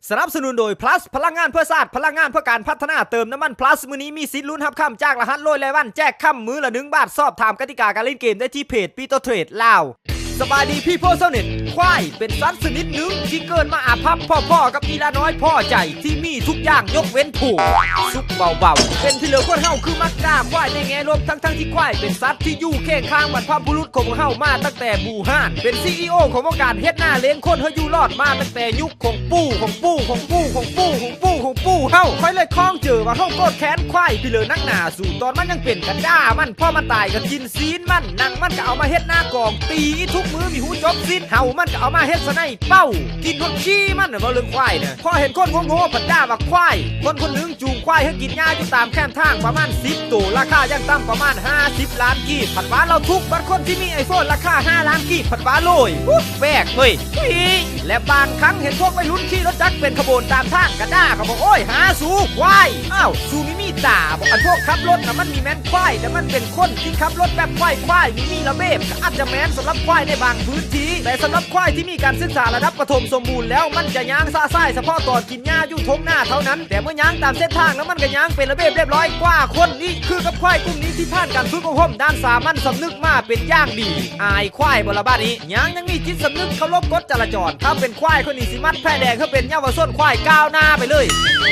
สนับสนุนโดย plus พลังงานเพื่อชาติพลังงานเพื่อการพัฒนาเติมน้ำมัน plus มื้อนี้มีสิทธิ์ลุ้นรับคำจากรหัสโลยรายวันแจกคำมือละ1 บาทสอบถามกติกาการเล่นเกมได้ที่เพจปีโตเทรดลาวสบายดีพี่โพเซเน็ตควายเป็นสัตว์ชนิดหนึ่งที่เกิดมาอาภัพพ่อๆกับอีลาน้อยพ่อใจที่มีทุกอย่างยกเว้นผูกซุกเบาๆเป็นที่เหลือคนเฮาคือมักกล้ามควายในแง่ลบทั้งที่ควายเป็นสัตว์ที่อยู่เคียงข้างบรรพบุรุษของเฮามาตั้งแต่บูฮานเป็น CEO ของวงการเฮ็ดหน้าเลี้ยงคนเฮาอยู่รอดมาตั้งแต่ยุคของปู่เฮาค่อยเลยคล้องเจอว่าเฮาโกรธแค้นควายพี่เหลือนักหนาสู่ตอนมันยังเป็นกันด้ามันพ่อมันตายก็กินซีนมันนั่งมันก็เอามาเฮ็ดหน้ากองตีทุกมือมีหูจบสิ้นเฮามันก็เอามาเฮ็ดสะไนเป้ากินคนขี้มันน่ะบ่เรื่องควายน่ะพอเห็นคนโง่ๆผัดด่าว่าควายคนหนึงจูงควายให้กินหญ้าอยู่ตามแคมทางประมาณ10ตัวราคายังต่ำประมาณ50 ล้านกีบผัดว่าเราทุกบางคนที่มีไอโฟนราคา5 ล้านกีบผัดว่าโลยแปลกเฮ้ยและบางครั้งเห็นพวกวัยรุ่นขี่รถจักรเป็นขบวนตามทางกระด้าเขาบอกโอ้ยหาสูควายอ้าวสูมีตาบอกอันพวกขับรถน่ะมันมีแม่นควายแต่มันเป็นคนที่ขับรถแบบควายมีระเบียบก็อาจจะแม่นสำหรับควายในบางพื้นที่แต่สำหรับควายที่มีการศึกษาระดับประถมสมบูรณ์แล้วมันจะย่างซ่าซ่ายเฉพาะตอนกินหญ้าอยู่ทงหน้าเท่านั้นแต่เมื่อย่างตามเส้นทางแล้วมันก็ย่างเป็นระเบียบเรียบร้อยกว่าคนนี่คือกับควายกลุ่มนี้ที่ผ่านการฝึกอบรมด้านสามัญสำนึกมาเป็นอย่างดีอายควายบนละบ้านนี้ยังมีจิตสำนึกเคารพกฎจราจรถ้าเป็นควายคนนี้สิมัดแพร่แดงเขาเป็นเยาวชนควายก้าวหน้าไปเลย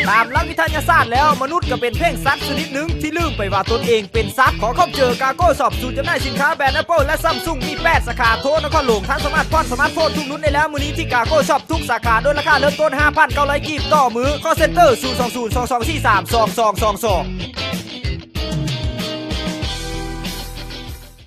ตามหลักวิทยาศาสตร์แล้วมนุษย์ก็เป็นเพ่งสัตว์ชนิดหนึ่งที่ลืมไปว่าตนเองเป็นสัตว์ขอเข้าเจอกาโก้สอบสูตรจำหน่ายสินค้าแบรนด์ Apple และ Samsung มี8สาขาโทรนครหลวงทั้งสมาร์ทโฟนทุกรุ่นได้แล้วมื้อนี้ที่กาโก้ช็อปทุกสาขาโดยราคาเริ่มต้น 5,900 กีบต่อมื้อ call center 020 2243 2222